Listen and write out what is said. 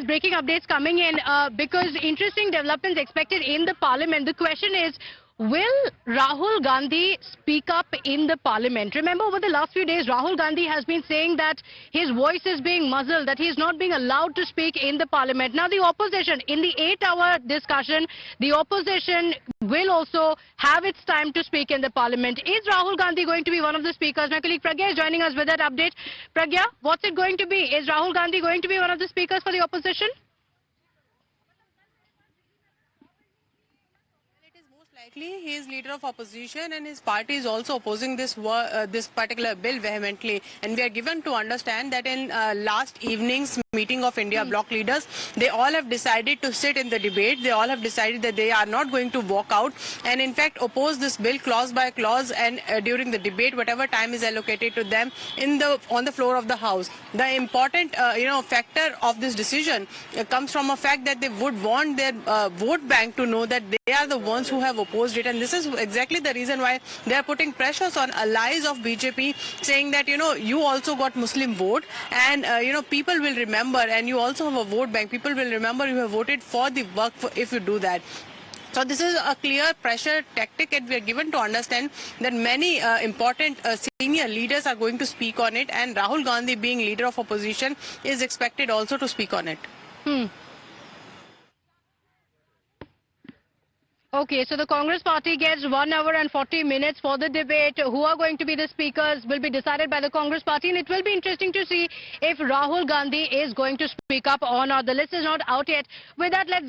breaking updates coming in because interesting developments expected in the parliament. The question is, will Rahul Gandhi speak up in the parliament? Remember, over the last few days, Rahul Gandhi has been saying that his voice is being muzzled, that he is not being allowed to speak in the parliament. Now, the opposition, in the 8-hour discussion, the opposition will also have its time to speak in the parliament. Is Rahul Gandhi going to be one of the speakers? My colleague Pragya is joining us with that update. Pragya, what's it going to be? Is Rahul Gandhi going to be one of the speakers for the opposition? Likely, he is leader of opposition and his party is also opposing this particular bill vehemently. And we are given to understand that in last evening's meeting of India bloc leaders, they all have decided to sit in the debate. They all have decided that they are not going to walk out and in fact oppose this bill clause by clause and during the debate, whatever time is allocated to them on the floor of the House. The important factor of this decision comes from a fact that they would want their vote bank to know that they are the ones who have opposed it, and this is exactly the reason why they are putting pressures on allies of BJP, saying that you also got Muslim vote, and people will remember, and you also have a vote bank. People will remember you have voted for the work if you do that. So this is a clear pressure tactic, and we are given to understand that many important senior leaders are going to speak on it, and Rahul Gandhi, being leader of opposition, is expected also to speak on it. Okay, so the Congress party gets 1 hour and 40 minutes for the debate. Who are going to be the speakers will be decided by the Congress party, and it will be interesting to see if Rahul Gandhi is going to speak up or not. The list is not out yet. With that, let's